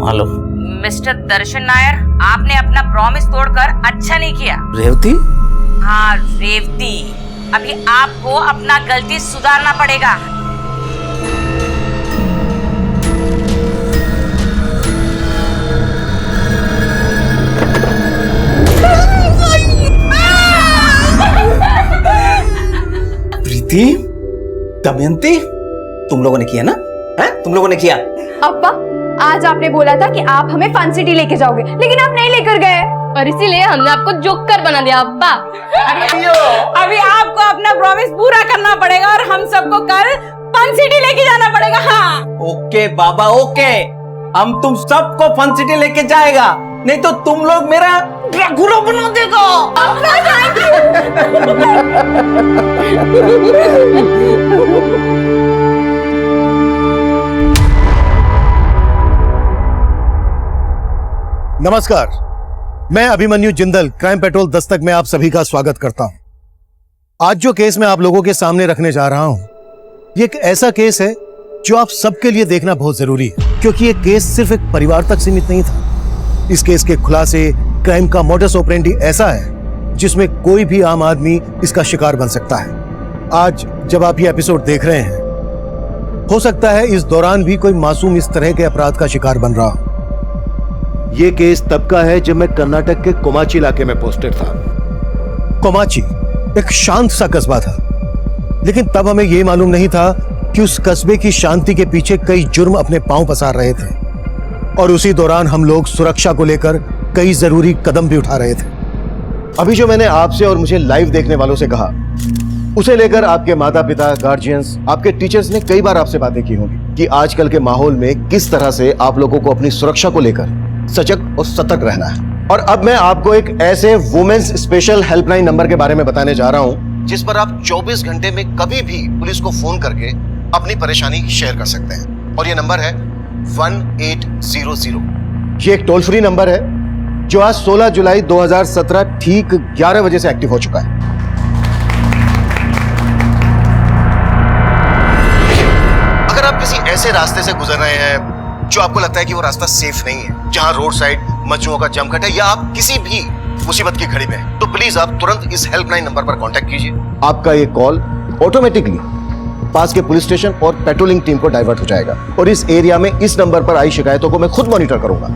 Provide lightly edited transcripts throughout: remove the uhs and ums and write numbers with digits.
Hello mister दर्शन नायर, आपने अपना promise तोड़कर अच्छा नहीं किया। रेवती? हाँ रेवती, अभी आपको अपना गलती सुधारना पड़ेगा। प्रीति, दमयंती, तुम लोगों ने किया ना? हैं? तुम लोगों ने किया। अब्बा, आज आपने बोला था कि आप हमें फन सिटी लेके जाओगे, लेकिन आप नहीं लेकर गए और इसीलिए हमने आपको जोकर बना दिया। अब्बा अभी आपको अपना प्रॉमिस पूरा करना पड़ेगा और हम सबको कल फन सिटी लेके जाना पड़ेगा। हाँ ओके बाबा ओके, हम तुम सबको फन सिटी लेके जाएगा, नहीं तो तुम लोग मेरा ड्रैकुला बना देगा। नमस्कार, मैं अभिमन्यु जिंदल क्राइम पेट्रोल दस्तक में आप सभी का स्वागत करता हूं। आज जो केस मैं आप लोगों के सामने रखने जा रहा हूं, ये एक ऐसा केस है जो आप सबके लिए देखना बहुत जरूरी है, क्योंकि ये केस सिर्फ एक परिवार तक सीमित नहीं था। इस केस के खुलासे, क्राइम का मोडस ऑपरेंडी ऐसा है जिसमें कोई भी आम आदमी इसका शिकार बन सकता है। आज जब आप ये एपिसोड देख रहे हैं, हो सकता है इस दौरान भी कोई मासूम इस तरह के अपराध का शिकार बन रहा हो। ये केस तब का है जब मैं कर्नाटक के कोमाची इलाके में पोस्टेड था। कोमाची एक शांत सा कस्बा था, लेकिन तब हमें यह मालूम नहीं था कि उस कस्बे की शांति के पीछे कई जुर्म अपने पांव पसार रहे थे, और उसी दौरान हम लोग सुरक्षा को लेकर कई जरूरी कदम भी उठा रहे थे। अभी जो मैंने आपसे और मुझे लाइव देखने वालों से कहा, उसे लेकर आपके माता पिता, गार्जियंस, आपके टीचर्स ने कई बार आपसे बातें की होंगी कि आजकल के माहौल में किस तरह से आप लोगों को अपनी सुरक्षा को लेकर सजग और सतर्क रहना है। और अब मैं आपको एक ऐसे वुमेन्स स्पेशल हेल्पलाइन नंबर के बारे में बताने जा रहा हूं, जिस पर आप 24 घंटे में कभी भी पुलिस को फोन करके अपनी परेशानी शेयर कर सकते हैं। और ये नंबर है 1800। ये एक टोल फ्री नंबर है जो आज 16 जुलाई 2017 ठीक 11 बजे से एक्टिव हो चुका है। अगर आप किसी ऐसे रास्ते से गुजर रहे हैं जो आपको लगता है कि वो रास्ता सेफ नहीं है, जहां रोड साइड मजनुओं का जमघट है, या आप किसी भी मुसीबत की घड़ी में हैं, तो प्लीज आप तुरंत इस हेल्पलाइन नंबर पर कांटेक्ट कीजिए। आपका ये कॉल ऑटोमेटिकली पास के पुलिस स्टेशन और पेट्रोलिंग टीम को डाइवर्ट हो जाएगा, और इस एरिया में इस नंबर पर आई शिकायतों को मैं खुद मॉनिटर करूंगा।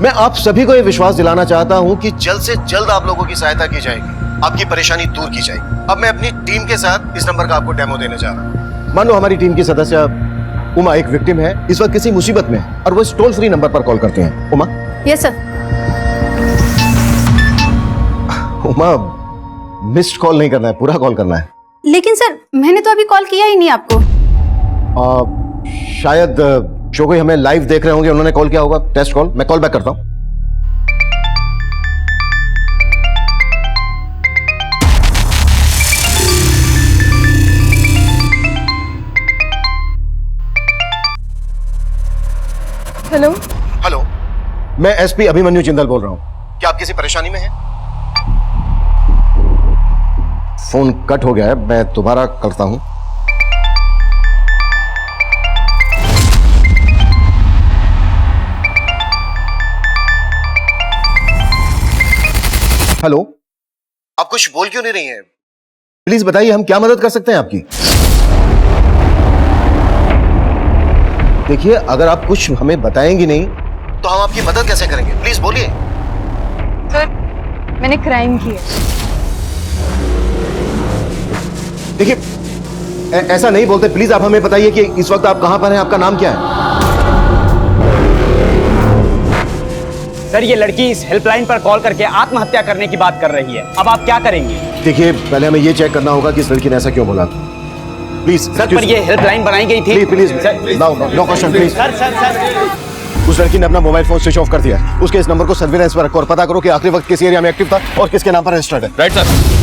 मैं आप सभी को यह विश्वास दिलाना चाहता हूं कि जल्द से जल्द आप लोगों की सहायता की जाएगी, आपकी परेशानी दूर की जाएगी। अब मैं अपनी टीम के साथ इस नंबर का आपको डेमो देने जा रहा हूं। मान लो हमारी टीम की सदस्य उमा एक विक्टिम है, इस वक्त किसी मुसीबत में है, और वो इस टोल फ्री नंबर पर कॉल करते हैं। Uma? Yes sir. Uma, missed call नहीं करना है, पूरा कॉल करना है। लेकिन सर, मैंने तो अभी कॉल किया ही नहीं आपको। शायद जो कोई हमें लाइव देख रहे होंगे उन्होंने कॉल किया होगा, टेस्ट कॉल। मैं कॉल बैक करता हूं। हेलो हेलो, मैं एसपी अभिमन्यु जिंदल बोल रहा हूं। क्या आप किसी परेशानी में हैं? फोन कट हो गया है, मैं दोबारा करता हूं। हेलो, आप कुछ बोल क्यों नहीं रही हैं? प्लीज बताइए, हम क्या मदद कर सकते हैं आपकी? देखिए, अगर आप कुछ हमें बताएंगी नहीं तो हम आपकी मदद कैसे करेंगे? प्लीज बोलिए। सर, मैंने क्राइम किया। देखिए, ऐसा नहीं बोलते। प्लीज आप हमें बताइए कि इस वक्त आप कहां पर हैं, आपका नाम क्या है? सर, ये लड़की इस हेल्पलाइन पर कॉल करके आत्महत्या करने की बात कर रही है। अब आप क्या करेंगे? देखिए, पहले हमें ये चेक करना होगा कि इस लड़की ने ऐसा क्यों बोला। प्लीज सर, पर ये हेल्पलाइन बनाई गई थी। Please no question please. Sir उस लड़की ने अपना मोबाइल फोन स्विच ऑफ कर दिया। उसके इस नंबर को सर्विलांस पर रखो और पता करो कि आखिरी वक्त किस एरिया में एक्टिव था और किसके नाम पर रजिस्टर्ड है। Right sir.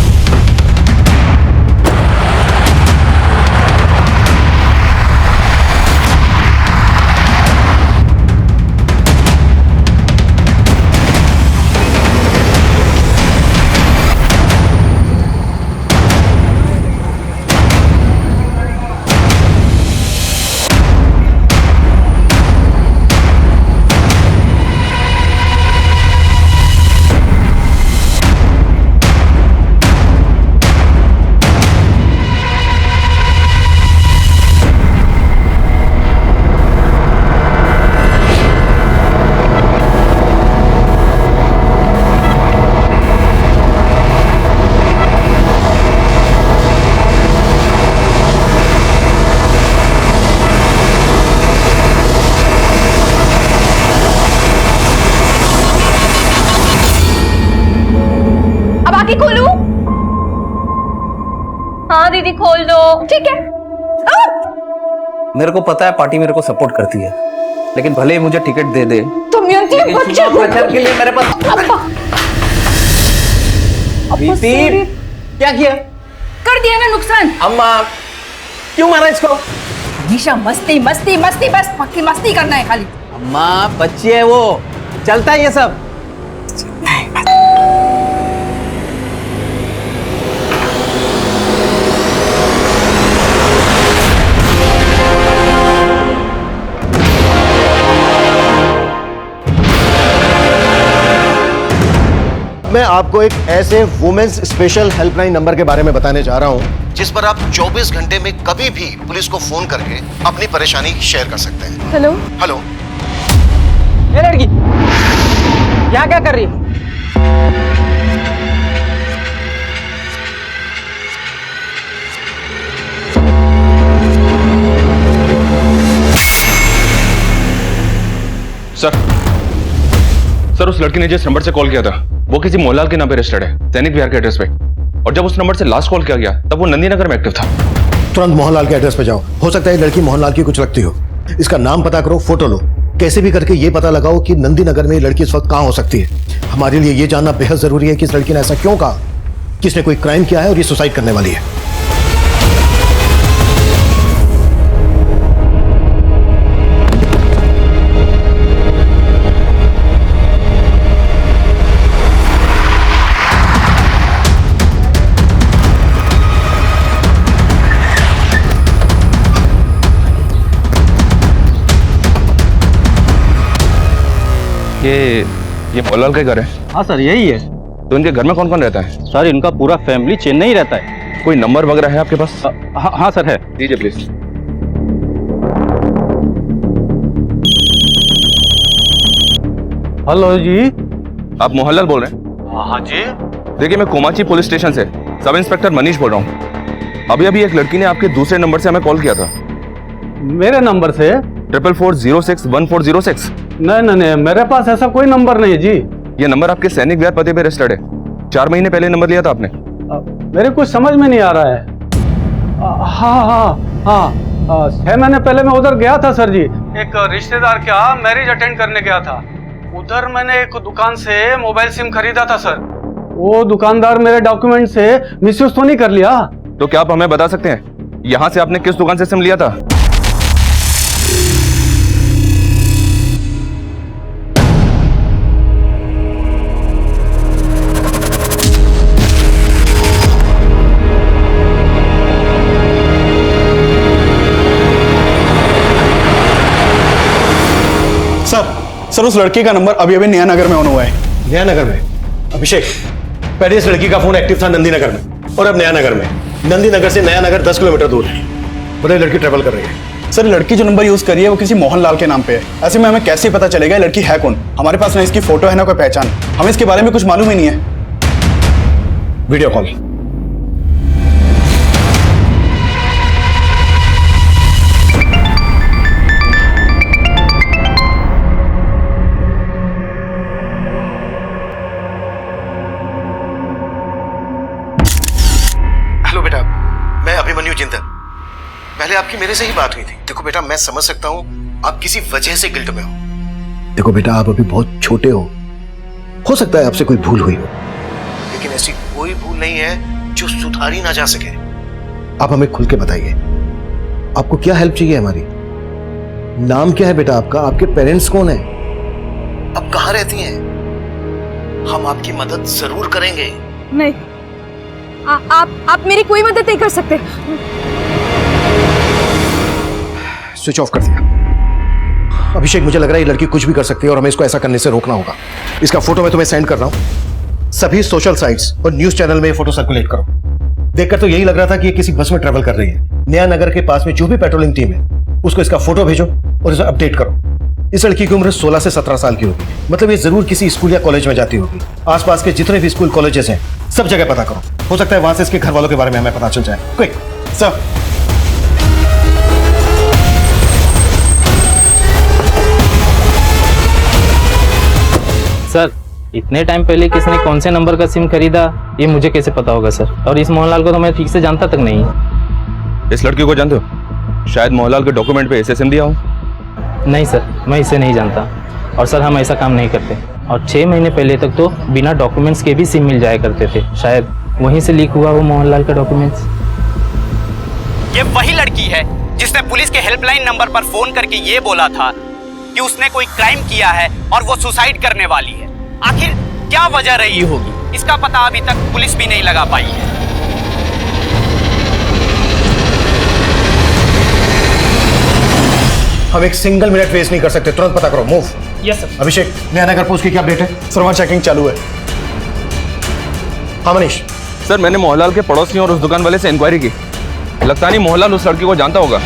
दो दीदी, खोल दो। ठीक है। मेरे को पता है पार्टी मेरे को सपोर्ट करती है, लेकिन भले ही मुझे टिकट दे दे, दमयंती लेकिन बच्चे चुनाव प्रचार के लिए मेरे पास प्रीति, क्या किया? कर दिया ना नुकसान। अम्मा क्यों मारा इसको? हमेशा मस्ती मस्ती मस्ती, बस पक्की मस्ती करना है खाली। अम्मा बच्ची है वो, चलता है ये सब। मैं आपको एक ऐसे वुमेन्स स्पेशल हेल्पलाइन नंबर के बारे में बताने जा रहा हूं जिस पर आप 24 घंटे में कभी भी पुलिस को फोन करके अपनी परेशानी शेयर कर सकते हैं। हेलो। हेलो। ये लड़की क्या क्या कर रही है? सर उस लड़की ने जिस नंबर से कॉल किया था वो किसी मोहनलाल के नाम पे रजिस्टर्ड है, दैनिक बिहार के एड्रेस पे। और जब उस नंबर से लास्ट कॉल किया गया तब वो नंदी नगर में एक्टिव था। तुरंत मोहनलाल के एड्रेस पे जाओ, हो सकता है लड़की मोहनलाल की कुछ लगती हो। इसका नाम पता करो, फोटो लो, कैसे भी करके ये पता लगाओ कि नंदी नगर में ये लड़की इस वक्त कहां हो सकती है। हमारे लिए ये जानना बेहद जरूरी है कि इस लड़की ने ऐसा क्यों कहा, किसने कोई क्राइम किया है और ये सुसाइड करने वाली है। ये मोहनलाल का घर है? हाँ सर यही है। तो इनके घर में कौन कौन रहता है? सर इनका पूरा फैमिली चेन्नई रहता है। कोई नंबर वगैरह है आपके पास? हाँ सर है। दीजिए प्लीज। हेलो जी। आप मोहनलाल बोल रहे हैं? हाँ जी। देखिए मैं कोमाची पुलिस स्टेशन से सब इंस्पेक्टर मनीष बोल रहा हूँ। अभी अभी एक लड़की ने आपके दूसरे नंबर से हमें कॉल किया था। मेरे नंबर से? 4440614006। नहीं, मेरे पास ऐसा कोई नंबर नहीं है जी। ये नंबर आपके सैनिक विहार पते पे रजिस्टर्ड है। 4 महीने पहले नंबर लिया था आपने। मेरे कुछ समझ में नहीं आ रहा है। हाँ 6 महीने पहले मैं उधर गया था सर जी। एक रिश्तेदार का मैरिज अटेंड करने गया था। उधर मैंने एक दुकान से मोबाइल सिम खरीदा था सर। वो दुकानदार मेरे डॉक्यूमेंट से मिसयूज तो नहीं कर लिया? तो क्या आप हमें बता सकते हैं यहाँ से आपने किस दुकान से सिम लिया था? सर उस लड़की का नंबर अभी अभी नया नगर में ऑन हुआ है। नया नगर में? अभिषेक, पहले इस लड़की का फोन एक्टिव था नंदी नगर में और अब नया नगर में। नंदी नगर से नया नगर 10 किलोमीटर दूर है। बताइए लड़की ट्रेवल कर रही है। सर लड़की जो नंबर यूज करी है वो किसी मोहनलाल के नाम पे है। ऐसे में हमें कैसे पता चलेगा ये लड़की है कौन? हमारे पास ना इसकी फोटो है ना कोई पहचान। हमें इसके बारे में कुछ मालूम ही नहीं है। Video call. हेलो बेटा, मैं अभिमन्यु जिंदल। पहले आपकी मेरे से ही बात हुई थी। देखो बेटा, मैं समझ सकता हूं आप किसी वजह से गिल्ट में हो। देखो बेटा, आप अभी बहुत छोटे हो सकता है आपसे कोई भूल हुई हो, लेकिन ऐसी कोई भूल नहीं है जो सुधारी ना जा सके। आप हमें खुल के बताइए, आपको क्या हेल्प चाहिए हमारी? नाम क्या है बेटा आपका? आपके पेरेंट्स कौन है? आप कहां रहती हैं? हम आपकी मदद जरूर करेंगे। नहीं, आप मेरी कोई मदद नहीं कर सकते। स्विच ऑफ कर दिया। अभिषेक, मुझे लग रहा है ये लड़की कुछ भी कर सकती है और हमें इसको ऐसा करने से रोकना होगा। इसका फोटो मैं तुम्हें सेंड कर रहा हूं। सभी सोशल साइट्स और न्यूज चैनल में ये फोटो सर्कुलेट करो। देखकर तो यही लग रहा था कि ये किसी बस में ट्रेवल कर रही है। नया नगर के पास में जो भी पेट्रोलिंग टीम है उसको इसका फोटो भेजो और इसे अपडेट करो। इस लड़की की उम्र 16 से 17 साल की होगी। मतलब ये जरूर किसी स्कूल या कॉलेज में जाती होगी। आसपास के जितने भी स्कूल कॉलेजेस हैं सब जगह पता करो। हो सकता है वहां से इसके घर वालों के बारे में हमें पता चल जाए। Quick sir. सर इतने टाइम पहले किसने कौन से नंबर का सिम खरीदा ये मुझे कैसे पता होगा सर? और इस मोहनलाल को तो मैं ठीक से जानता तक नहीं। इस लड़की को जानते हो? शायद मोहनलाल के डॉक्यूमेंट पे ऐसे सिम दिया हो। नहीं सर, मैं इसे नहीं जानता। और सर हम ऐसा काम नहीं करते। और 6 महीने पहले तक तो बिना डॉक्यूमेंट्स के भी सिम मिल जाया करते थे। शायद वहीं से लीक हुआ वो मोहनलाल का डॉक्यूमेंट्स। ये वही लड़की है जिसने पुलिस के हेल्पलाइन नंबर पर फोन करके ये बोला था कि उसने कोई क्राइम किया है और वो सुसाइड करने वाली है। आखिर क्या वजह रही होगी, इसका पता अभी तक पुलिस भी नहीं लगा पाई है। हम एक सिंगल मिनट वेस्ट नहीं कर सकते, तुरंत पता करो। Move. Yes sir. Abhishek, Nayanagar post की क्या अपडेट है? सर वहाँ चेकिंग चालू है। हाँ मनीष। सर मैंने मोहनलाल के पड़ोसियों और उस दुकान वाले से इंक्वायरी की। लगता नहीं मोहनलाल उस लड़की को जानता होगा।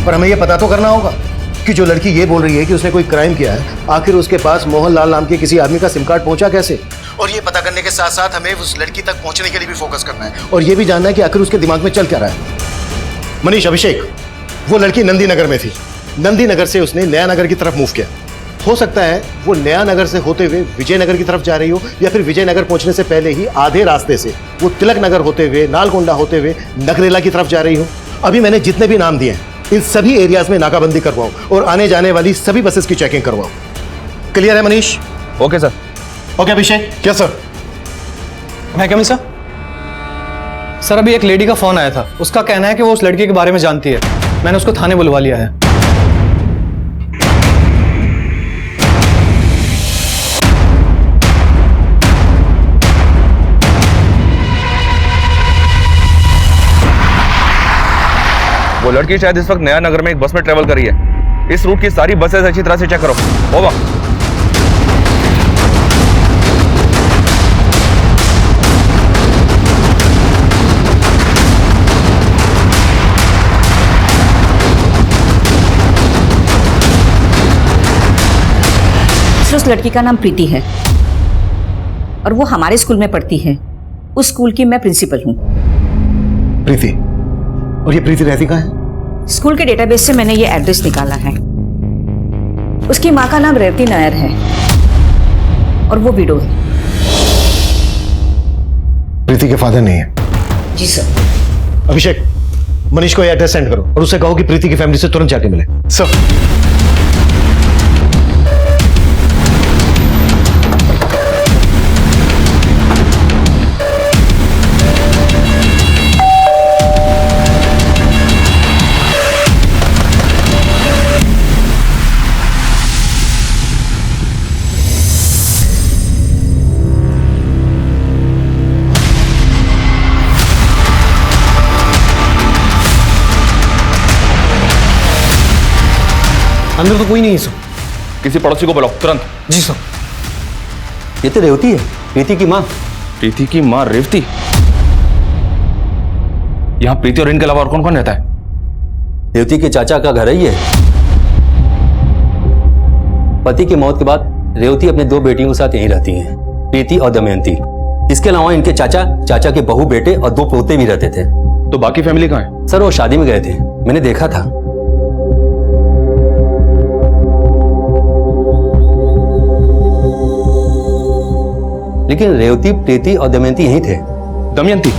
पर हमें यह पता तो करना होगा कि जो लड़की ये बोल रही है कि उसने कोई क्राइम किया है, आखिर उसके पास मोहनलाल नाम के किसी आदमी का सिम कार्ड पहुंचा कैसे? और ये पता करने के साथ साथ हमें उस लड़की तक पहुंचने के लिए भी फोकस करना है और ये भी जानना है कि आखिर उसके दिमाग में चल क्या रहा है। मनीष, अभिषेक, वो लड़की नंदी नगर में थी। नंदी नगर से उसने नया नगर की तरफ मूव किया। हो सकता है वो नया नगर से होते हुए विजयनगर की तरफ जा रही हो, या फिर विजयनगर पहुंचने से पहले ही आधे रास्ते से वो तिलक नगर होते हुए, नालगोंडा होते हुए नगरेला की तरफ जा रही हो। अभी मैंने जितने भी नाम दिए हैं इन सभी एरियाज में नाकाबंदी करवाओ और आने जाने वाली सभी बसेस की चेकिंग करवाओ। क्लियर है Manish? Okay sir. Okay Abhishek. क्या सर? मैं क्या सर? सर अभी एक लेडी का फोन आया था, उसका कहना है कि वो उस लड़की के बारे में जानती है। मैंने उसको थाने बुलवा लिया है। वो लड़की शायद इस वक्त नया नगर में एक बस में ट्रेवल कर रही है। इस रूट की सारी बसेस अच्छी तरह से चेक करो। ओवर। उस लड़की का नाम प्रीति है और वो हमारे स्कूल में पढ़ती है। उस स्कूल की मैं प्रिंसिपल हूँ। प्रीति? और ये प्रीति रहती कहाँ है? स्कूल के डेटाबेस से मैंने ये एड्रेस निकाला है। उसकी माँ का नाम रेवती नायर है और वो विडो है। प्रीति के फादर नहीं है? जी सर। अभिषेक, मनीष को ये एड्रेस सेंड करो और उससे कहो कि प्रीति की फैमिली से तुरंत जाके मिले। सर अंदर तो कोई नहीं है सर। किसी पड़ोसी को बुलाओ तुरंत। जी सर। ये तो रेवती है, प्रीति की माँ। प्रीति की माँ रेवती? यहाँ प्रीति और इनके अलावा और कौन कौन रहता है? रेवती के चाचा का घर है ये। पति की मौत के बाद रेवती अपने 2 बेटियों के साथ यहीं रहती हैं, प्रीति और दमयंती। इसके अलावा इनके चाचा के बहू बेटे और 2 पोते भी रहते थे। तो बाकी फैमिली कहाँ है? सर वो शादी में गए थे, मैंने देखा था। लेकिन रेवती, प्रीति और दमयंती यहीं थे। दमयंती?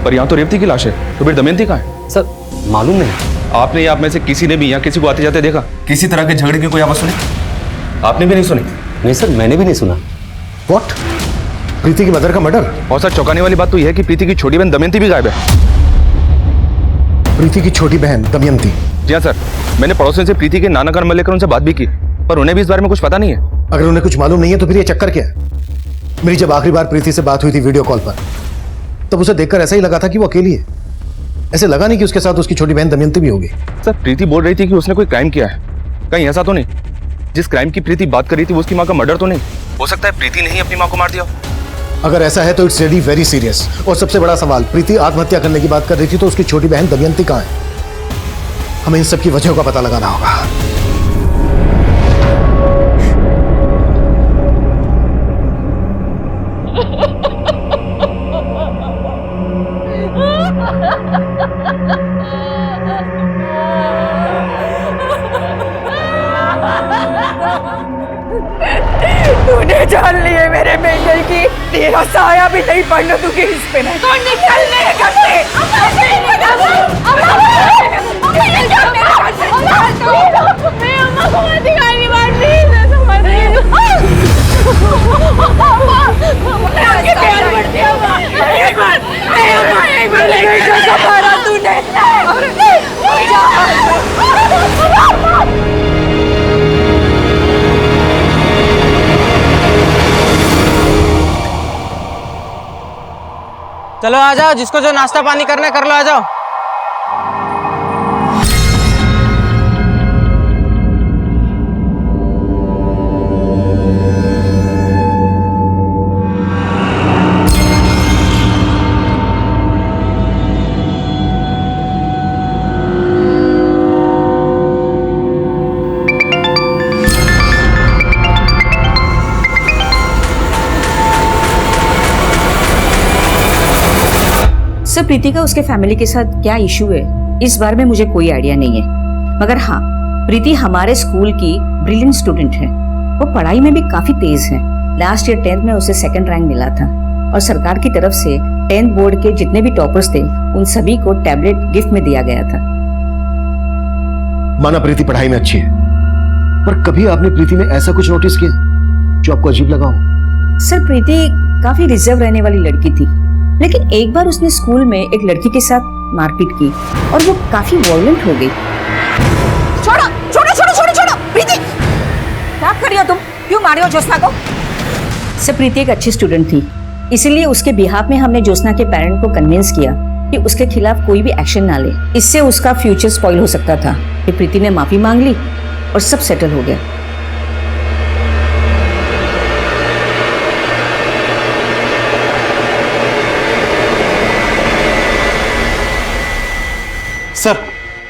पर यहाँ तो रेवती की लाश है, तो फिर दमयंती कहाँ है? सर मालूम नहीं। आपने आप में से किसी ने भी यहाँ किसी को आते जाते देखा? किसी तरह के झगड़े की कोई आवाज सुनी? आपने भी नहीं सुनी? नहीं सर, मैंने भी नहीं सुना। व्हाट? प्रीति की मदर का मर्डर? और सर चौंकाने वाली बात तो यह है कि प्रीति की छोटी बहन दमयंती भी गायब है। प्रीति की छोटी बहन दमयंती? जी हाँ सर, मैंने पड़ोसियों से प्रीति के नाना का नंबर लेकर उनसे बात भी की, पर उन्हें भी इस बारे में कुछ पता नहीं है। अगर उन्हें कुछ मालूम नहीं है तो फिर ये चक्कर क्या है? मेरी जब आखिरी बार प्रीति से बात हुई थी वीडियो कॉल पर, तब उसे देखकर ऐसा ही लगा था कि वो अकेली है। ऐसे लगा नहीं कि उसके साथ उसकी छोटी बहन दमयंती भी होगी। सर प्रीति बोल रही थी कि उसने कोई क्राइम किया है। कहीं ऐसा तो नहीं जिस क्राइम की प्रीति बात कर रही थी वो उसकी माँ का मर्डर तो नहीं? हो सकता है प्रीति ने ही अपनी माँ को मार दिया। अगर ऐसा है तो इट्स रियली वेरी सीरियस। और सबसे बड़ा सवाल, प्रीति आत्महत्या करने की बात कर रही थी तो उसकी छोटी बहन दमयंती कहाँ है? हमें इन सब की वजहों का पता लगाना होगा। तूने जान लिए मेरे बेटे की, तेरा साया भी नहीं पड़ने दूंगी इस पे। कौन निकल मेरे घर से? मैं अम्मा को मत दिखाई बात प्लीज, समझ रही हूँ। मैं आपके प्यार बढ़ती हूँ अम्मा। एक बार बेटा सहारा तूने। चलो आ जाओ, जिसको जो नाश्ता पानी करना है कर लो, आ जाओ। सर, प्रीति का उसके फैमिली के साथ क्या इशू है इस बारे में मुझे कोई आइडिया नहीं है, मगर हाँ, प्रीति हमारे स्कूल की ब्रिलियंट स्टूडेंट है। वो पढ़ाई में भी काफी तेज है। लास्ट ईयर 10th में उसे 2nd रैंक मिला था और सरकार की तरफ से 10th बोर्ड के जितने भी टॉपर्स थे उन सभी को टैबलेट गिफ्ट में दिया गया था। माना प्रीति पढ़ाई में अच्छी है, पर कभी आपने प्रीति में ऐसा कुछ नोटिस किया जो आपको अजीब लगा हो? सर, प्रीति काफी रिजर्व रहने वाली लड़की थी, लेकिन एक बार उसने स्कूल में एक लड़की के साथ मारपीट की और वो काफी वॉयलेंट हो गई। छोड़ो छोड़ो छोड़ो छोड़ो छोड़ो, प्रीति क्या कर रही हो तुम? क्यों मार रही हो ज्योत्सना को? सर, प्रीति एक अच्छी स्टूडेंट थी, इसीलिए उसके बिहाफ में हमने ज्योत्सना के पेरेंट को कन्विंस किया कि उसके खिलाफ कोई भी एक्शन ना ले। इससे उसका फ्यूचर स्पॉइल हो सकता था। फिर प्रीति ने माफी मांग ली और सब सेटल हो गया।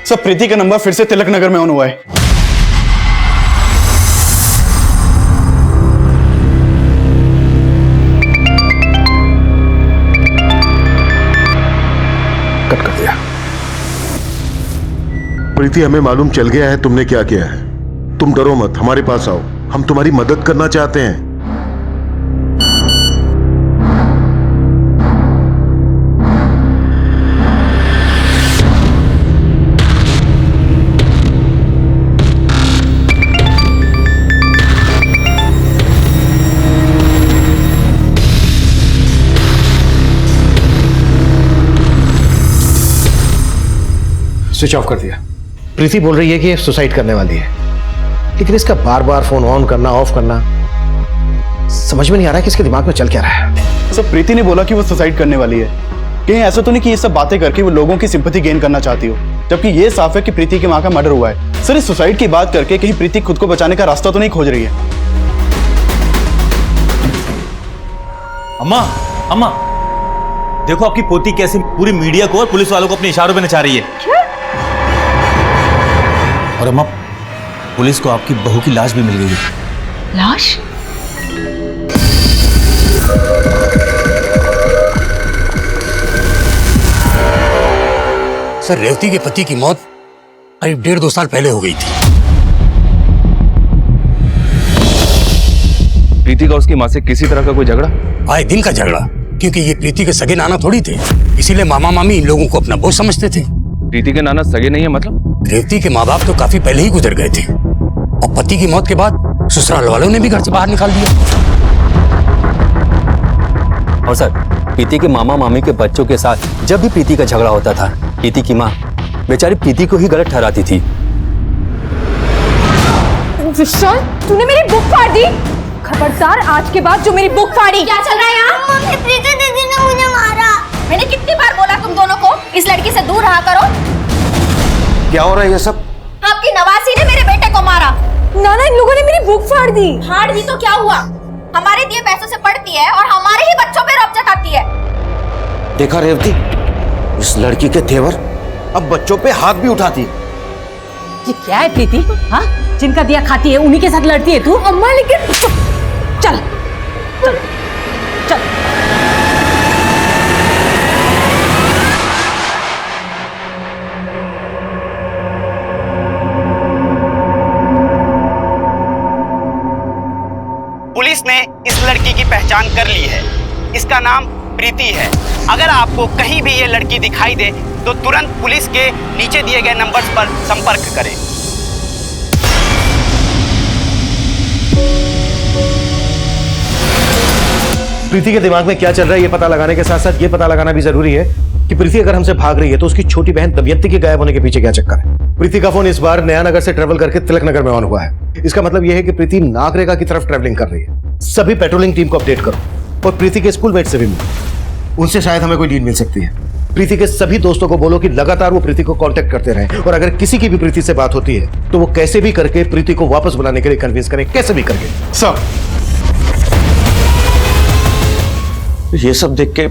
सर प्रीति का नंबर फिर से तिलक नगर में ऑन हुआ है। कट कर दिया। प्रीति, हमें मालूम चल गया है तुमने क्या किया है। तुम डरो मत, हमारे पास आओ, हम तुम्हारी मदद करना चाहते हैं। स्विच ऑफ कर दिया। प्रीति बोल रही है कि ये सुसाइड करने वाली है, लेकिन इसका बार बार फोन ऑन करना ऑफ करना समझ में नहीं आ रहा है कि इसके दिमाग में चल क्या रहा है। सर, प्रीति ने बोला कि वो सुसाइड करने वाली है। कहीं ऐसा तो नहीं कि ये सब बातें करके वो लोगों की सिंपैथी गेन करना चाहती हो, जबकि ये साफ है कि प्रीति की माँ का मर्डर हुआ है। सर, इस सुसाइड की बात करके कहीं प्रीति खुद को बचाने का रास्ता तो नहीं खोज रही है? अम्मा, अम्मा, देखो आपकी पोती कैसे पूरी मीडिया को और पुलिस वालों को अपने इशारों पे नचा रही है। क्या? और अम्मा, पुलिस को आपकी बहू की लाश भी मिल गई है। लाश? सर, रेवती के पति की मौत करीब 1.5-2 साल पहले हो गई थी। प्रीति का उसकी माँ से किसी तरह का कोई झगड़ा? आए दिन का झगड़ा, क्योंकि ये प्रीति के सगे नाना थोड़ी थे, इसीलिए मामा मामी इन लोगों को अपना बोझ समझते थे। प्रीति के नाना सगे नहीं है मतलब? रेवती के माँ बाप तो काफी पहले ही गुजर गए थे और पति की मौत के बाद ससुराल वालों ने भी घर से बाहर निकाल दिया। और सर, प्रीति के मामा मामी के बच्चों के साथ जब भी प्रीति का झगड़ा होता था, प्रीति की माँ बेचारी प्रीति को ही गलत ठहराती थी। विशाल, तूने मेरी बुक फाड़ दी। खबरदार, आज के बाद जो मेरी बुक फाड़ी। क्या चल रहा है यहाँ? मम्मी, प्रीति दीदी ने मुझे मारा। मैंने कितनी बार बोला तुम दोनों को इस लड़की से दूर रहा करो। क्या हो रहा है ये सब? आपकी नवासी ने मेरे बेटे को मारा। नाना, इन लोगों ने मेरी बुक फाड़ दी। फाड़ दी तो क्या हुआ? हमारे दिए पैसों से पढ़ती है और हमारे ही बच्चों पे रौब जताती है। देखा रेवती, इस लड़की के तेवर अब बच्चों पे हाथ भी उठाती है। ये क्या है प्रीति? हाँ, जिनका दिया खाती है उन्हीं के साथ लड़ती है तू? अम्मा, लेकिन चल चल चल। पुलिस ने इस लड़की की पहचान कर ली है। इसका नाम प्रीति है। अगर आपको कहीं भी ये लड़की दिखाई दे तो तुरंत पुलिस के नीचे दिए गए नंबर्स पर संपर्क करें। प्रीति के दिमाग में क्या चल रहा है ये पता लगाने के साथ साथ ये पता लगाना भी जरूरी है कि प्रीति अगर हमसे भाग रही है तो उसकी छोटी बहन दमयंती के गायब होने के पीछे क्या चक्कर है। प्रीति का फोन इस बार नया नगर से ट्रेवल करके तिलक नगर में ऑन हुआ है। इसका मतलब यह है कि प्रीति नागरेगा की तरफ ट्रेवलिंग कर रही है। सभी पेट्रोलिंग टीम को अपडेट करो और प्रीति के स्कूलमेट से भी मिलो, उनसे शायद हमें कोई लीड मिल सकती है। प्रीति के सभी दोस्तों को बोलो कि लगातार वो प्रीति को कांटेक्ट करते रहें और अगर किसी की भी प्रीति से बात होती है तो वो कैसे भी करके प्रीति को वापस बुलाने के लिए कन्विंस करें, कैसे भी करके। सर, ये सब देख के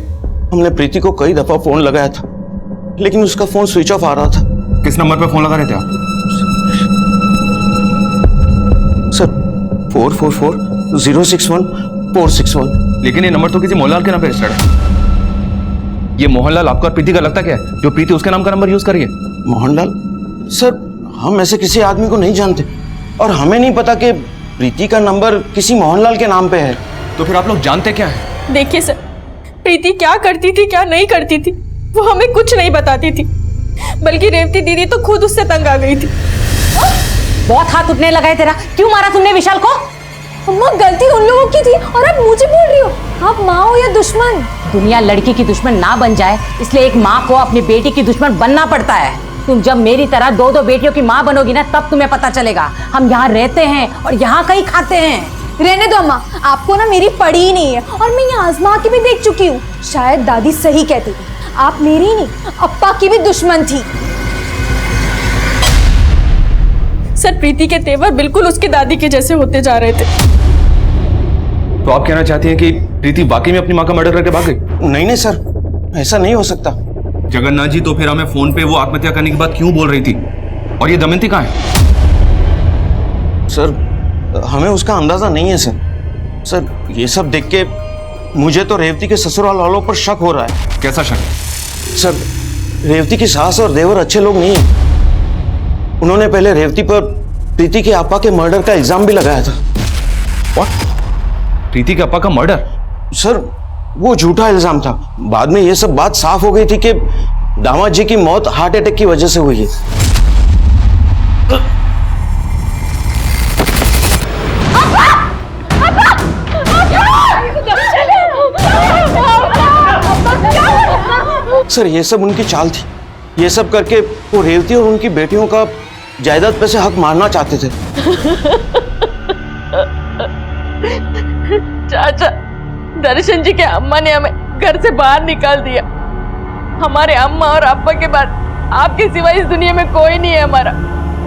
हमने प्रीति को कई दफा फोन लगाया था लेकिन उसका फोन स्विच ऑफ आ रहा था। किस नंबर पे फोन लगा रहे थे आप? सर 444-061-461। लेकिन ये नंबर तो किसी मोहनलाल के नाम पे रजिस्टर्ड है। ये मोहनलाल आपका और प्रीति का लगता क्या है जो प्रीति उसके नाम का नंबर यूज करिए? मोहनलाल? सर हम ऐसे किसी आदमी को नहीं जानते और हमें नहीं पता कि प्रीति का नंबर किसी मोहनलाल के नाम पे है। तो फिर आप लोग जानते क्या है? देखिए सर, प्रीति क्या करती थी क्या नहीं करती थी वो हमें कुछ नहीं बताती थी, बल्कि रेवती दीदी तो खुद उससे तंग आ गई थी। बहुत हाथ उठने लगा है तेरा, क्यों मारा तुमने विशाल को? अम्मा गलती उन लोगों की थी और आप मुझे बोल रही हो। आप माँ हो या दुश्मन? दुनिया लड़की की दुश्मन ना बन जाए इसलिए एक माँ को अपनी बेटी की दुश्मन बनना पड़ता है। तुम जब मेरी तरह दो दो बेटियों की माँ बनोगी ना तब तुम्हें पता चलेगा। हम यहाँ रहते हैं और यहाँ कहीं खाते हैं। रहने दो अम्मा, आपको ना मेरी पड़ी ही नहीं है और मैं ये आजमा के भी देख चुकी हूँ। शायद दादी सही कहती थी, आप मेरी ही नहीं अप्पा की भी दुश्मन थी। सर प्रीति के तेवर बिल्कुल उसकी दादी के जैसे होते जा रहे थे। तो आप कहना चाहती हैं कि प्रीति वाकई में अपनी माँ का मर्डर करके भाग गई? नहीं सर, ऐसा नहीं हो सकता। जगन्नाथ जी, तो फिर हमें फोन पे वो आत्महत्या करने की बात क्यों बोल रही थी? और ये दमयंती कहाँ है? सर हमें उसका अंदाजा नहीं है सर। सर ये सब देख के मुझे तो रेवती के ससुराल वालों पर शक हो रहा है। कैसा शक? सर रेवती की सास और देवर अच्छे लोग नहीं है। उन्होंने पहले रेवती पर प्रीति के आपा के मर्डर का इल्जाम भी लगाया था। What? प्रीति के आपा का मर्डर? सर वो झूठा इल्जाम था। बाद में ये सब बात साफ हो गई थी कि दामाद जी की मौत हार्ट अटैक की वजह से हुई है। सर ये सब उनकी चाल थी। ये सब करके वो रेवती और उनकी बेटियों का जायदाद पे से हक मारना चाहते थे। चाचा, दर्शन जी के अम्मा ने हमें घर से बाहर निकाल दिया। हमारे अम्मा और अब्बा के बाद आपके सिवा इस दुनिया में कोई नहीं है हमारा।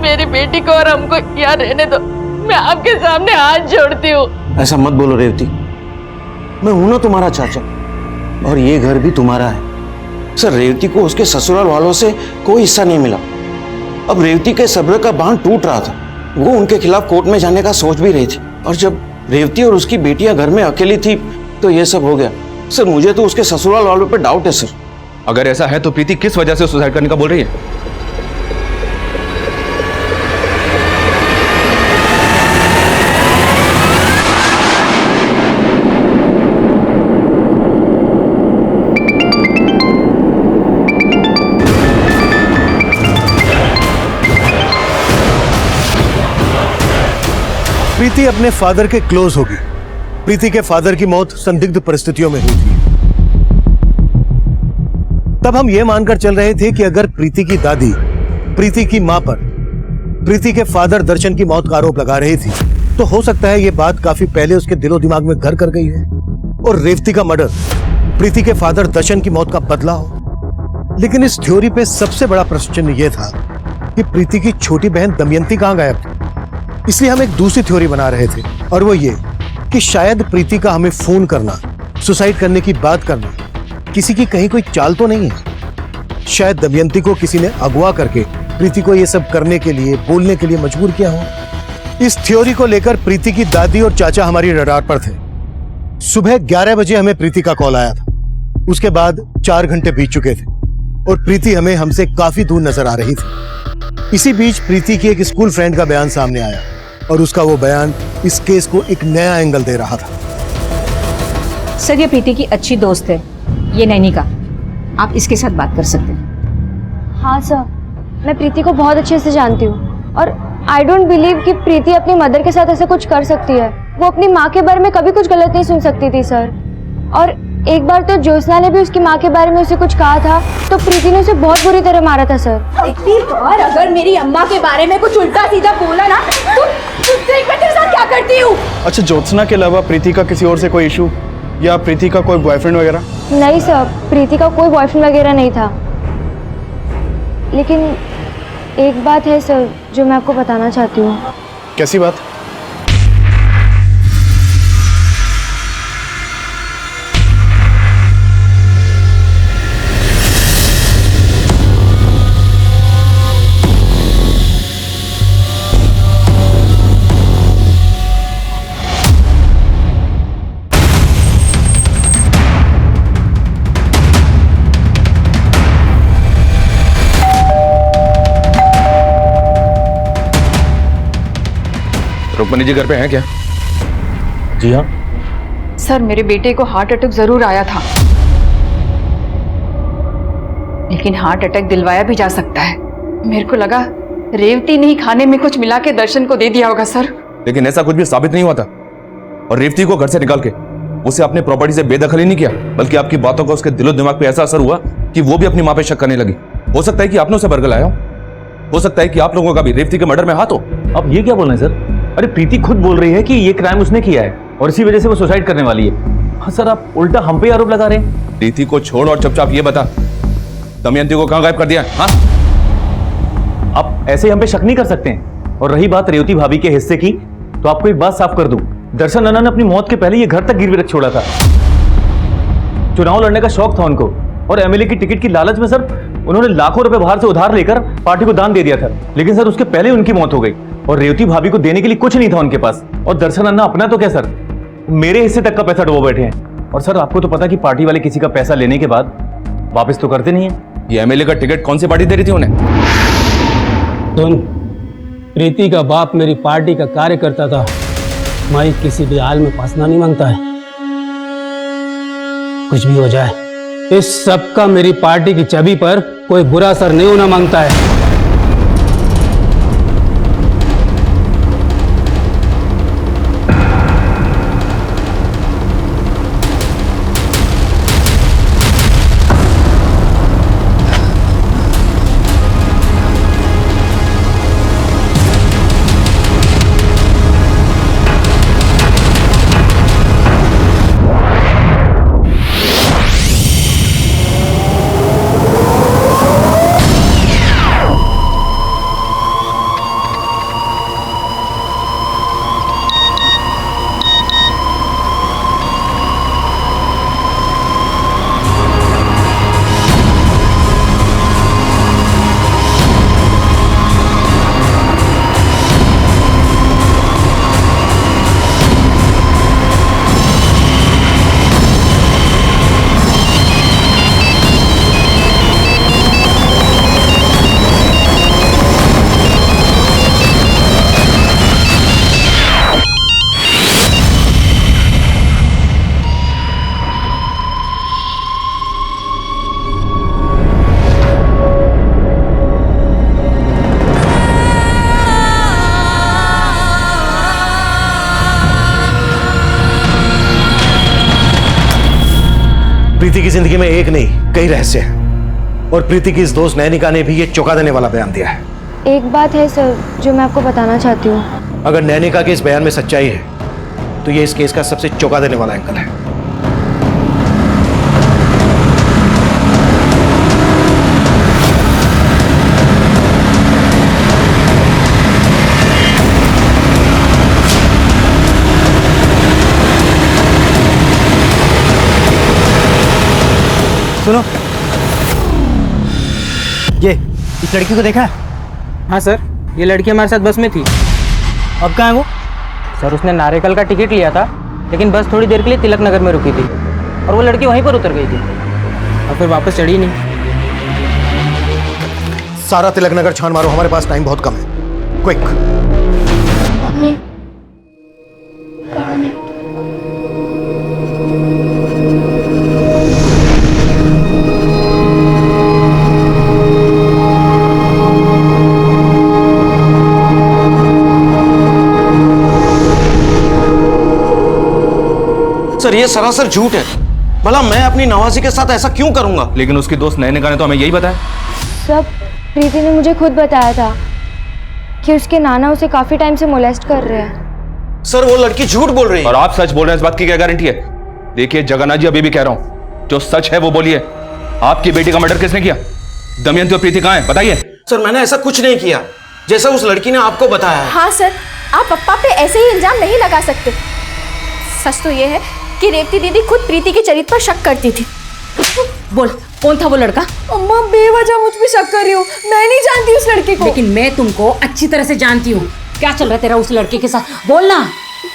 मेरी बेटी को और हमको यहाँ रहने दो, मैं आपके सामने हाथ जोड़ती हूँ। ऐसा मत बोलो रेवती, मैं हूं ना तुम्हारा चाचा और ये घर भी तुम्हारा है। सर रेवती को उसके ससुराल वालों से कोई हिस्सा नहीं मिला। अब रेवती के सब्र का बांध टूट रहा था। वो उनके खिलाफ कोर्ट में जाने का सोच भी रही थी और जब रेवती और उसकी बेटियां घर में अकेली थी तो ये सब हो गया। सर मुझे तो उसके ससुराल वालों पर डाउट है सर। अगर ऐसा है तो प्रीति किस वजह से सुसाइड करने का बोल रही है? प्रीति अपने फादर के क्लोज होगी। प्रीति के फादर की मौत संदिग्ध परिस्थितियों में हुई थी। तब हम यह मानकर चल रहे थे कि अगर प्रीति की दादी प्रीति की मां पर प्रीति के फादर दर्शन की मौत का आरोप लगा रही थी तो हो सकता है यह बात काफी पहले उसके दिलो दिमाग में घर कर गई हो और रेवती का मर्डर प्रीति के फादर दर्शन की मौत का बदला हो। लेकिन इस थ्योरी पे सबसे बड़ा प्रश्न यह था कि प्रीति की छोटी बहन दमयंती कहां गायब थी। इसलिए हम एक दूसरी थ्योरी बना रहे थे और वो ये कि शायद प्रीति का हमें फोन करना, सुसाइड करने की बात करना किसी की कहीं कोई चाल तो नहीं है। शायद दमयंती को किसी ने अगवा करके प्रीति को ये सब करने के लिए, बोलने के लिए मजबूर किया हो। इस थ्योरी को लेकर प्रीति की दादी और चाचा हमारी रडार पर थे। सुबह 11 बजे हमें प्रीति का कॉल आया था। उसके बाद 4 घंटे बीत चुके थे और प्रीति हमें हमसे काफी दूर नजर आ रही थी। इसी बीच प्रीति की एक स्कूल फ्रेंड का बयान सामने आया और उसका वो बयान इस केस को एक नया एंगल दे रहा था। सर ये प्रीति की अच्छी दोस्त है, ये नैनिका, आप इसके साथ बात कर सकते हैं। हाँ सर, मैं प्रीति को बहुत अच्छे से जानती हूँ और आई डोंट बिलीव कि प्रीति अपनी मदर के साथ ऐसा कुछ कर सकती है। वो अपनी माँ के बारे में कभी कुछ गलत नहीं सुन सकती थी सर। और एक बार तो ज्योत्सना ने भी उसकी माँ के बारे में उसे कुछ कहा था तो प्रीति ने उसे बहुत बुरी तरह मारा था सर। इतनी बार अगर मेरी अम्मा के बारे में कुछ उल्टा सीधा बोला ना तो देख मैं तेरे साथ क्या करती हूँ। अच्छा, ज्योत्सना के अलावा प्रीति का किसी और से कोई इशू या प्रीति का कोई बॉयफ्रेंड वगैरह? नहीं सर, प्रीति का कोई बॉयफ्रेंड वगैरह नहीं था। लेकिन एक बात है सर जो मैं आपको बताना चाहती हूँ। कैसी बात? रुक्मणी जी घर पे हैं क्या? जी हाँ सर, मेरे बेटे को हार्ट अटैक जरूर आया था, लेकिन हार्ट अटैक दिलवाया भी जा सकता है। मेरे को लगा रेवती ने ही खाने में कुछ मिला के दर्शन को दे दिया होगा सर। लेकिन ऐसा कुछ भी साबित नहीं हुआ था। और रेवती को घर से निकाल के उसे अपने प्रॉपर्टी से बेदखल नहीं किया, बल्कि आपकी बातों का उसके दिलो दिमाग पे ऐसा असर हुआ कि वो भी अपनी माँ पे शक करने लगी। हो सकता है कि आपने उसे बरगलाया हो सकता है कि आप लोगों का भी रेवती के मर्डर में हाथ हो। अब ये क्या बोल रहे हैं सर? अरे प्रीति खुद बोल रही है कि ये क्राइम उसने किया है और इसी वजह से वो सुसाइड करने वाली है। हाँ सर, आप उल्टा हम पे आरोप लगा रहे हैं। प्रीति को छोड़ और चुपचाप ये बता, दमयंती को कहां गायब कर दिया? हाँ, आप ऐसे हम पे शक नहीं कर सकते हैं। और रही बात रेवती भाभी के हिस्से की, तो आपको एक बात साफ कर दूं, दर्शन नन्ना ने अपनी मौत के पहले ये घर तक गिरवी रख छोड़ा था। चुनाव लड़ने का शौक था उनको और एमएलए की टिकट की लालच में सर उन्होंने लाखों रुपए बाहर से उधार लेकर पार्टी को दान दे दिया था। लेकिन सर उसके पहले उनकी मौत हो गई और रेवती भाभी को देने के लिए कुछ नहीं था उनके पास। और दर्शन अन्ना अपना तो क्या सर, मेरे हिस्से तक का पैसा डुबो बैठे हैं। और सर आपको तो पता कि पार्टी वाले किसी का पैसा लेने के बाद वापस तो करते नहीं है। ये एमएलए का टिकट कौन सी पार्टी दे रही थी उन्हें? सुन, प्रीति का बाप मेरी पार्टी का कार्यकर्ता था। मैं किसी भी हाल में फंसना नहीं मांगता है। कुछ भी हो जाए, इस सब का मेरी पार्टी की छवि पर कोई बुरा असर नहीं होना मांगता है। प्रीति की जिंदगी में एक नहीं कई रहस्य हैं और प्रीति की इस दोस्त नैनिका ने भी ये चौंका देने वाला बयान दिया है। एक बात है सर जो मैं आपको बताना चाहती हूँ। अगर नैनिका के इस बयान में सच्चाई है तो ये इस केस का सबसे चौंका देने वाला एंगल है। सुनो, ये इस लड़की को देखा? हाँ सर, ये लड़की हमारे साथ बस में थी। अब कहाँ है वो? सर उसने नारिकल का टिकट लिया था, लेकिन बस थोड़ी देर के लिए तिलक नगर में रुकी थी और वो लड़की वहीं पर उतर गई थी और फिर वापस चढ़ी नहीं। सारा तिलक नगर छान मारो, हमारे पास टाइम बहुत कम है। क्विक। सर ये सरासर झूठ है। भला मैं अपनी नवाजी के साथ ऐसा क्यों करूंगा? लेकिन उसकी दोस्त नयनिका ने तो हमें यही बताया। सब प्रीति ने मुझे खुद बताया था कि उसके नाना उसे काफी टाइम से मोलेस्ट कर रहे हैं। सर वो लड़की झूठ बोल रही है। और आप सच बोल रहे हैं, इस बात की क्या गारंटी है? देखिए जगन्नाथ जी, अभी भी कह रहा हूं, जो सच है वो बोलिए। आपकी बेटी का मर्डर किसने किया? दमयंती और प्रीति कहां है, बताइए। सर मैंने ऐसा कुछ नहीं किया जैसा उस लड़की ने आपको बताया है। हाँ सर, आप पप्पा पे ऐसे ही इल्जाम नहीं लगा सकते। सच तो ये है कि रेवती दीदी खुद प्रीति के चरित्र पर शक करती थी। बोल, कौन था वो लड़का? अम्मा बेवजह मुझ पे शक कर रही हो, मैं नहीं जानती उस लड़के को। लेकिन मैं तुमको अच्छी तरह से जानती हूँ। क्या चल रहा है तेरा उस लड़के के साथ? बोलना।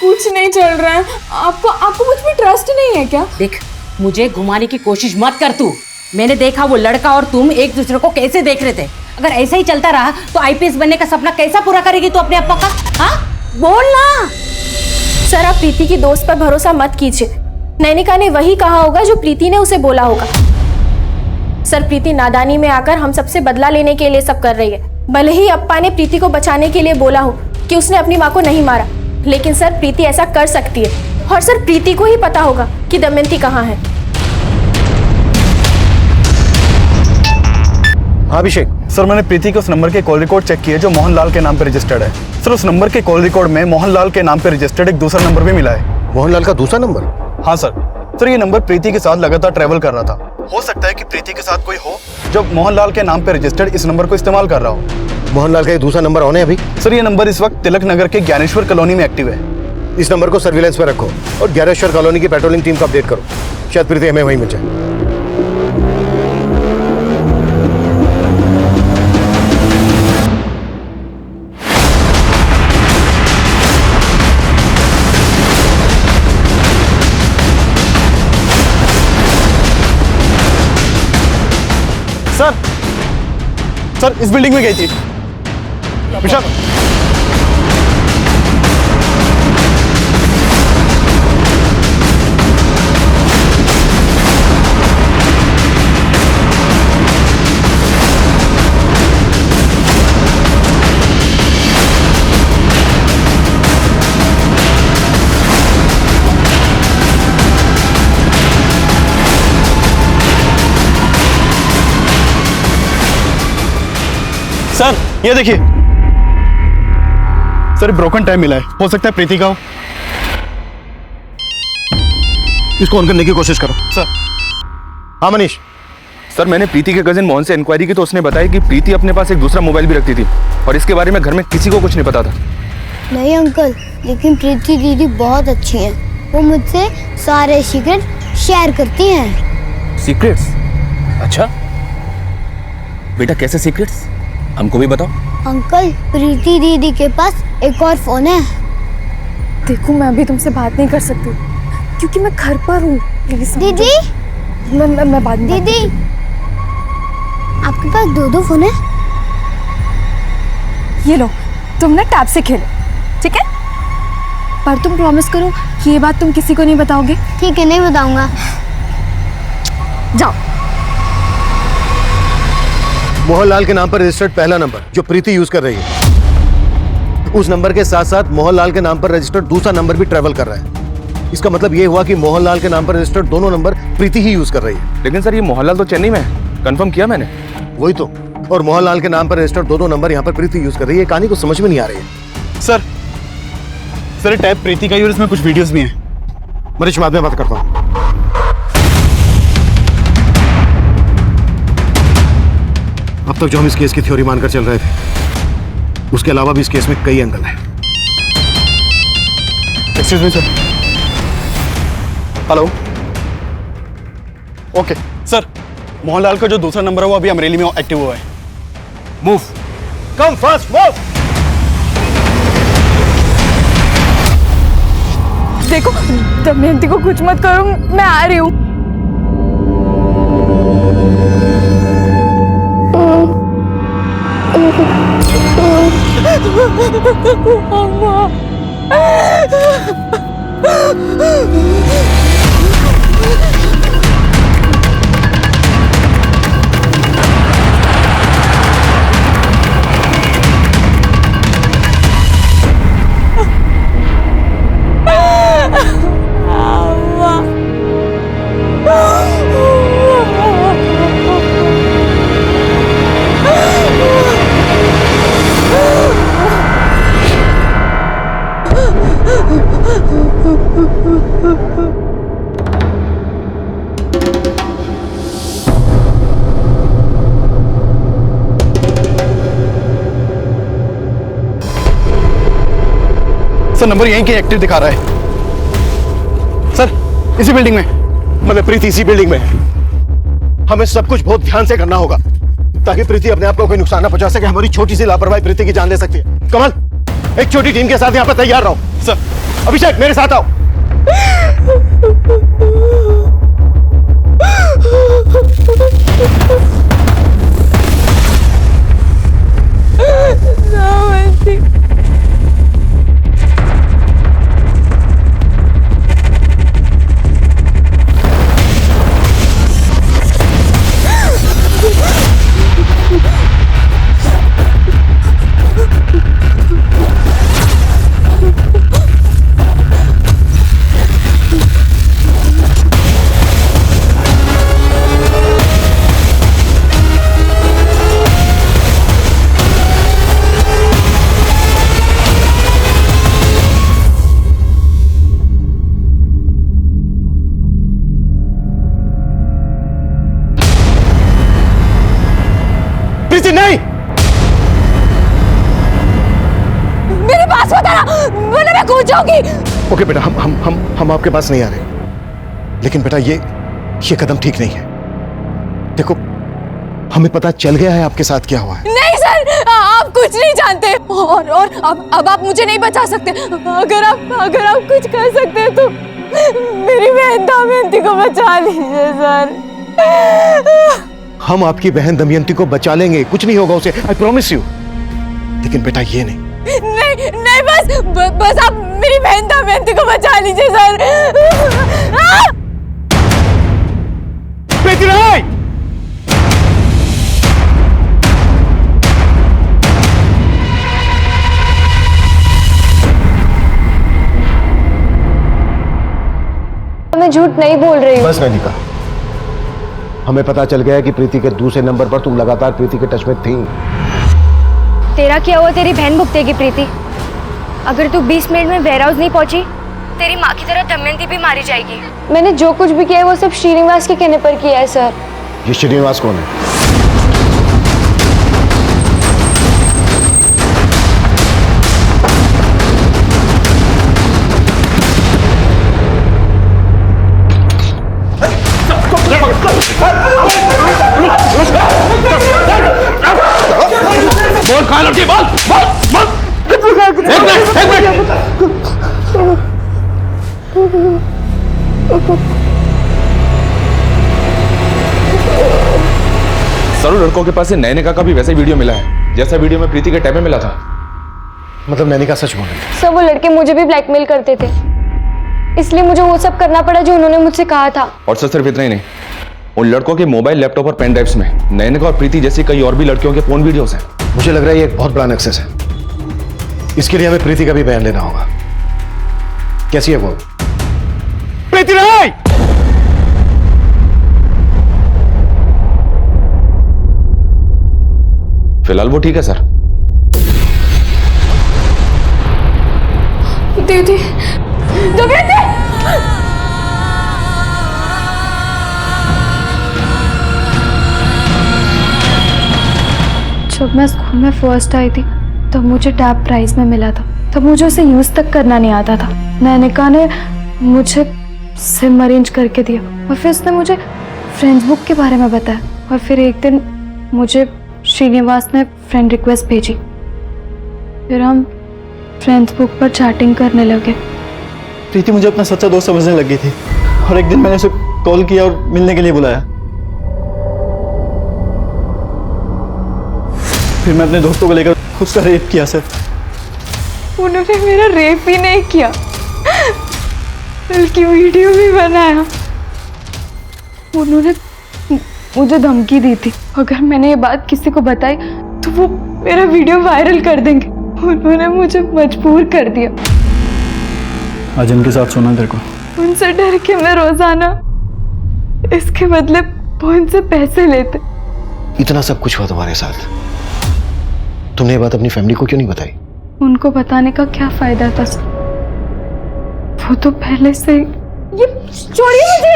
कुछ नहीं चल रहा है। आपको मुझ पे ट्रस्ट नहीं है क्या? देख, मुझे घुमाने की कोशिश मत कर तू। मैंने देखा वो लड़का और तुम एक दूसरे को कैसे देख रहे थे। अगर ऐसा ही चलता रहा तो आईपीएस बनने का सपना कैसा पूरा करेगी तू अपने अप्पा का? हाँ बोलना। सर आप प्रीति की दोस्त पर भरोसा मत कीजिए। नैनिका ने वही कहा होगा जो प्रीति ने उसे बोला होगा। सर प्रीति नादानी में आकर हम सबसे बदला लेने के लिए सब कर रही है। भले ही अप्पा ने प्रीति को बचाने के लिए बोला हो कि उसने अपनी माँ को नहीं मारा, लेकिन सर प्रीति ऐसा कर सकती है। और सर प्रीति को ही पता होगा कि दमयंती कहाँ है। हाँ अभिषेक सर, मैंने प्रीति के उस नंबर के कॉल रिकॉर्ड चेक किए जो मोहनलाल के नाम पर रजिस्टर्ड है। सर उस नंबर के कॉल रिकॉर्ड में मोहनलाल के नाम पर रजिस्टर्ड एक दूसरा नंबर भी मिला है। मोहनलाल का दूसरा नंबर? हाँ सर ये नंबर प्रीति के साथ लगातार ट्रैवल कर रहा था। हो सकता है कि प्रीति के साथ कोई हो जो मोहनलाल के नाम पर रजिस्टर्ड इस नंबर को इस्तेमाल कर रहा हो। मोहनलाल का ये दूसरा नंबर ऑन है अभी? सर ये नंबर इस वक्त तिलक नगर के ज्ञानेश्वर कॉलोनी में एक्टिव है। इस नंबर को सर्विलेंस पे रखो और ज्ञानेश्वर कॉलोनी की पेट्रोलिंग टीम को अपडेट करो। शायद प्रीति हमें वहीं मिल जाए। सर इस बिल्डिंग में गई थी। विशाल सर ये देखिए सर, ब्रोकन टाइम मिला है। हो सकता है प्रीति का हो। इसको ऑन करने की कोशिश करो। सर हाँ मनीष। सर मैंने प्रीति के कजिन मोहन से इंक्वायरी की तो उसने बताया कि प्रीति अपने पास एक दूसरा मोबाइल भी रखती थी और इसके बारे में घर में किसी को कुछ नहीं पता था। नहीं अंकल, लेकिन प्रीति दीदी बहुत अच्छी हैं। वो मुझसे सारे सीक्रेट शेयर करती हैं। सीक्रेट्स? अच्छा बेटा, कैसे सीक्रेट्स? हमको भी बताओ। अंकल प्रीति दीदी के पास एक और फोन है। देखो मैं अभी तुमसे बात नहीं कर सकती क्योंकि मैं घर पर हूँ। प्लीज दीदी, मैं बात दीदी आपके पास दो फोन है? ये लो, तुम ना टैब से खेलो, ठीक है? पर तुम प्रॉमिस करो कि ये बात तुम किसी को नहीं बताओगे। ठीक है, नहीं बताऊंगा। जाओ। मोहनलाल के नाम पर रजिस्टर्ड पहला नंबर जो प्रीति यूज कर रही है, उस नंबर के साथ साथ मोहनलाल के नाम पर रजिस्टर्ड दूसरा नंबर भी ट्रेवल कर रहा है। इसका मतलब ये हुआ कि मोहनलाल के नाम पर रजिस्टर्ड दोनों नंबर प्रीति ही यूज कर रही है। लेकिन सर ये मोहनलाल तो चेन्नई में है, कंफर्म किया मैंने। वही तो, और मोहनलाल के नाम पर रजिस्टर्ड दोनों नंबर यहाँ पर प्रीति यूज कर रही है। कहानी को समझ में नहीं आ रही है। सर टैब प्रीति का ही और इसमें कुछ वीडियोस भी हैं। मनीष बाद में बात करता हूँ। अब तक जो हम इस केस की थ्योरी मानकर चल रहे थे, उसके अलावा भी इस केस में कई एंगल हैं। Excuse me sir. Hello. Okay sir, Mohanlal का जो दूसरा नंबर है वो अभी अमरेली में एक्टिव हुआ है। Move, come fast, move. देखो दमयंती को कुछ मत करो, मैं आ रही हूँ। सर नंबर यहीं के एक्टिव दिखा रहा है। सर इसी बिल्डिंग में। मतलब प्रीति इसी बिल्डिंग में है। हमें सब कुछ बहुत ध्यान से करना होगा ताकि प्रीति अपने आप को कोई नुकसान ना पहुंचा सके। हमारी छोटी सी लापरवाही प्रीति की जान ले सकती है। कमल, एक छोटी टीम के साथ यहाँ पर तैयार रहो। सर। अभिषेक मेरे साथ आओ। नहीं, मेरे पास मत आना, वरना मैं कूद जाऊंगी। ओके बेटा, हम आपके पास नहीं आ रहे, लेकिन बेटा ये कदम ठीक नहीं है। देखो, हमें पता चल गया है आपके साथ क्या हुआ है। नहीं सर, आप कुछ नहीं जानते और अब आप मुझे नहीं बचा सकते। अगर आप कुछ कर सकते हैं तो मेरी बहन दमयंती को बचा लीजिए सर। हम आपकी बहन दमयंती को बचा लेंगे, कुछ नहीं होगा उसे, आई प्रॉमिस यू। लेकिन बेटा ये नहीं, बस आप मेरी बहन दमयंती को बचा लीजिए सर। प्रीति राय! मैं झूठ नहीं बोल रही हूँ। बस नैनिका, हमें पता चल गया है कि प्रीति के दूसरे नंबर पर तुम लगातार प्रीति के टच में थी। तेरा क्या हुआ तेरी बहन भुगतेगी प्रीति। अगर तू 20 मिनट में वेयर हाउस नहीं पहुंची, तेरी माँ की तरह दमयंती भी मारी जाएगी। मैंने जो कुछ भी किया है वो सब श्रीनिवास के कहने पर किया है सर। ये श्रीनिवास कौन है? बोल कहाँ लड़की, बोल बोल बोल। एक मिनट। सर, लड़कों के पास से नैनिका का भी वैसा वीडियो मिला है जैसा वीडियो में प्रीति के टैब में मिला था। मतलब नैनिका सच बोल रही है? सर, वो लड़के मुझे भी ब्लैकमेल करते थे, इसलिए मुझे वो सब करना पड़ा जो उन्होंने मुझसे कहा था। और सर सिर्फ इतना ही नहीं, उन लड़कों के मोबाइल, लैपटॉप और पेन ड्राइव्स में नैनिका और प्रीति जैसी कई और भी लड़कियों के फोन वीडियोस हैं। मुझे लग रहा है ये एक बहुत बड़ा नक्सस है। इसके लिए हमें प्रीति का भी बयान लेना होगा। कैसी है वो? प्रीति राय! फिलहाल वो ठीक है सर। दीदी, दमयंती! जब मैं स्कूल में फर्स्ट आई थी तब मुझे टैब प्राइज में मिला था। तब मुझे उसे यूज तक करना नहीं आता था। नैनिका ने मुझे सिम अरेंज करके दिया और फिर उसने मुझे फ्रेंड्स बुक के बारे में बताया। और फिर एक दिन मुझे श्रीनिवास ने फ्रेंड रिक्वेस्ट भेजी। फिर हम फ्रेंड्स बुक पर चैटिंग करने लगे। प्रीति मुझे अपना सच्चा दोस्त समझने लगी थी और एक दिन मैंने उसे कॉल किया और मिलने के लिए बुलाया। फिर मैं अपने दोस्तों को लेकर उसका रेप किया सर। उन्होंने मेरा रेप ही नहीं किया, बल्कि वीडियो भी बनाया। उन्होंने मुझे धमकी दी थी, अगर मैंने ये बात किसी को बताई तो वो मेरा वीडियो वायरल कर देंगे। उन्होंने मुझे मजबूर कर दिया। आज इनके साथ सोना तेरे को। उनसे डर के मैं रोजाना इसके बदले वो उनसे पैसे लेते। इतना सब कुछ हुआ तुम्हारे साथ, तुमने ये बात अपनी फैमिली को क्यों नहीं बताई? उनको बताने का क्या फायदा था सर? वो तो पहले से ही। ये छोड़िए मुझे।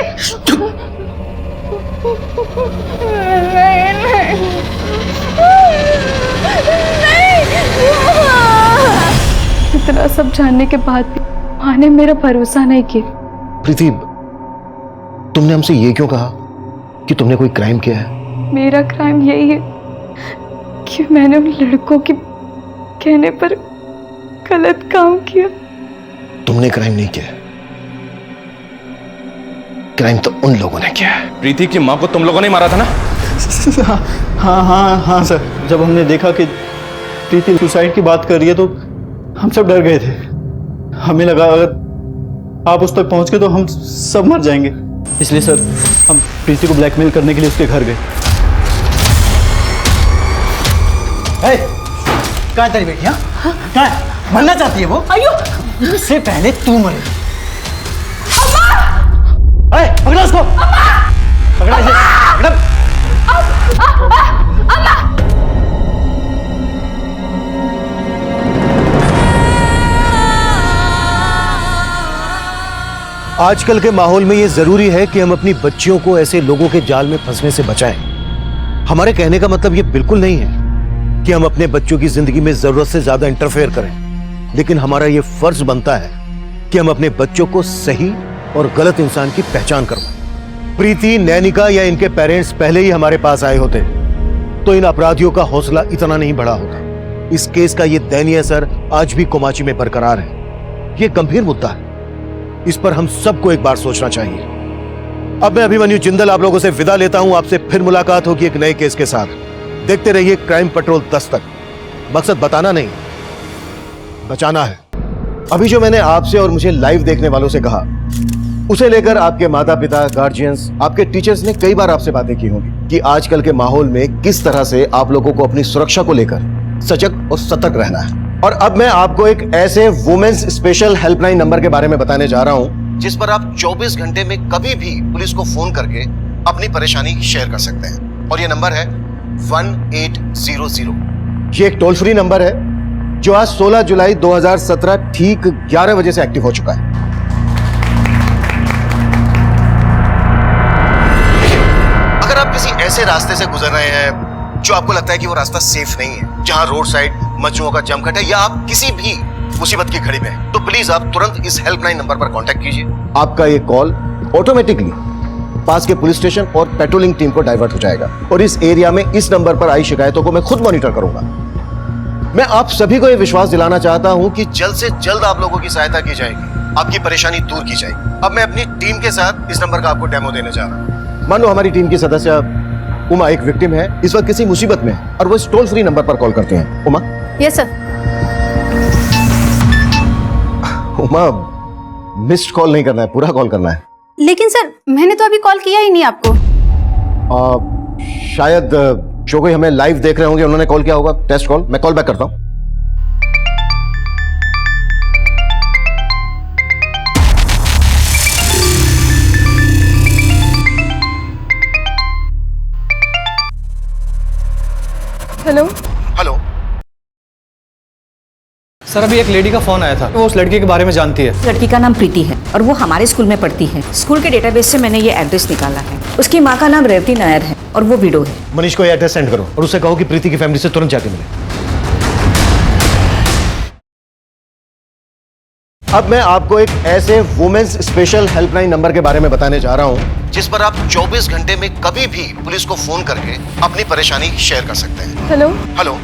इतना सब जानने के बाद भी माँ ने मेरा भरोसा नहीं किया। प्रीति, तुमने हमसे ये क्यों कहा कि तुमने कोई क्राइम किया है? मेरा क्राइम यही है कि मैंने उन लड़कों के कहने पर गलत काम किया। तुमने क्राइम नहीं किया, क्राइम तो उन लोगों ने किया है। प्रीति की माँ को तुम लोगों ने मारा था ना? हाँ सर, जब हमने देखा कि प्रीति सुसाइड की बात कर रही है तो हम सब डर गए थे। हमें लगा अगर आप उस तक पहुंच गए तो हम सब मर जाएंगे, इसलिए सर हम प्रीति को ब्लैकमेल करने के लिए उसके घर गए। कहाँ तेरी बेटी? हाँ कहाँ है? मरना चाहती है वो? अयो, इससे पहले तू मरे। अम्मा! पकड़ा उसको। पकड़ा इसे। पकड़ा। अम्मा! आजकल के माहौल में ये जरूरी है कि हम अपनी बच्चियों को ऐसे लोगों के जाल में फंसने से बचाएं। हमारे कहने का मतलब ये बिल्कुल नहीं है कि हम अपने बच्चों की जिंदगी में जरूरत से ज्यादा इंटरफेयर करें, लेकिन हमारा ये फर्ज बनता है कि हम अपने बच्चों को सही और गलत इंसान की पहचान करवाएं। प्रीति, नैनिका या इनके पेरेंट्स पहले ही हमारे पास आए होते तो इन अपराधियों का हौसला इतना नहीं बढ़ा होता। इस केस का ये दयनीय असर आज भी कोमाची में बरकरार है। ये गंभीर मुद्दा है, इस पर हम सबको एक बार सोचना चाहिए। अब मैं अभिमन्यु जिंदल आप लोगों से विदा लेता हूं। आपसे फिर मुलाकात होगी एक नए केस के साथ। देखते रहिए क्राइम पेट्रोल 10 तक। मकसद बताना नहीं, बचाना है। अभी जो मैंने आपसे और मुझे लाइव देखने वालों से कहा, उसे लेकर आपके माता पिता, गार्जियंस, आपके टीचर्स ने कई बार आपसे बातें की होंगी कि आजकल के माहौल में किस तरह से आप लोगों को अपनी सुरक्षा को लेकर सजग और सतर्क रहना है। और अब मैं आपको एक ऐसे वुमेन्स स्पेशल हेल्पलाइन नंबर के बारे में बताने जा रहा हूं जिस पर आप 24 घंटे में कभी भी पुलिस को फोन करके अपनी परेशानी शेयर कर सकते हैं। और ये नंबर है 1800। ये एक टोल फ्री नंबर है जो आज 16 जुलाई 2017 ठीक 11 बजे से एक्टिव हो चुका है। अगर आप किसी ऐसे रास्ते से गुजर रहे हैं जो आपको लगता है कि वो रास्ता सेफ नहीं है, जहां रोड साइड मच्छरों का जमघट है, या आप किसी भी मुसीबत की घड़ी में हैं, तो प्लीज आप तुरंत इस हेल्पलाइन नंबर पर कांटेक्ट कीजिए। आपका ये कॉल ऑटोमेटिकली पास के पुलिस स्टेशन और पेट्रोलिंग टीम को डाइवर्ट हो जाएगा और इस एरिया में इस नंबर पर आई शिकायतों को मैं खुद मॉनिटर करूंगा। मैं आप सभी को यह विश्वास दिलाना चाहता हूं कि जल्द से जल्द आप लोगों की सहायता की जाएगी, आपकी परेशानी दूर की जाएगी। अब मैं अपनी टीम के साथ इस नंबर का आपको डेमो देने जा रहा हूं। मान लो हमारी टीम की सदस्य उमा एक विक्टिम है, इस वक्त किसी मुसीबत में है और वो इस टोल फ्री नंबर पर कॉल करते हैं। Uma? Yes sir. Uma, missed call नहीं करना है, पूरा कॉल करना है। लेकिन सर मैंने तो अभी कॉल किया ही नहीं आपको। शायद जो कोई हमें लाइव देख रहे होंगे उन्होंने कॉल किया होगा, टेस्ट कॉल। मैं कॉल बैक करता हूं। हेलो हेलो सर, अभी एक लेडी का फोन आया था, वो उस लड़की के बारे में जानती है। लड़की का नाम प्रीति है और वो हमारे स्कूल में पढ़ती है। स्कूल के डेटाबेस से मैंने ये एड्रेस निकाला है। उसकी माँ का नाम रेवती नायर है और वो विडो है। मनीष को ये एड्रेस सेंड करो और उससे कहो कि प्रीति की फैमिली से तुरंत जाके मिले। अब मैं आपको एक ऐसे वुमेन्स स्पेशल हेल्पलाइन नंबर के बारे में बताने जा रहा हूं जिस पर आप 24 घंटे में कभी भी पुलिस को फोन करके अपनी परेशानी शेयर कर सकते हैं। Hello hello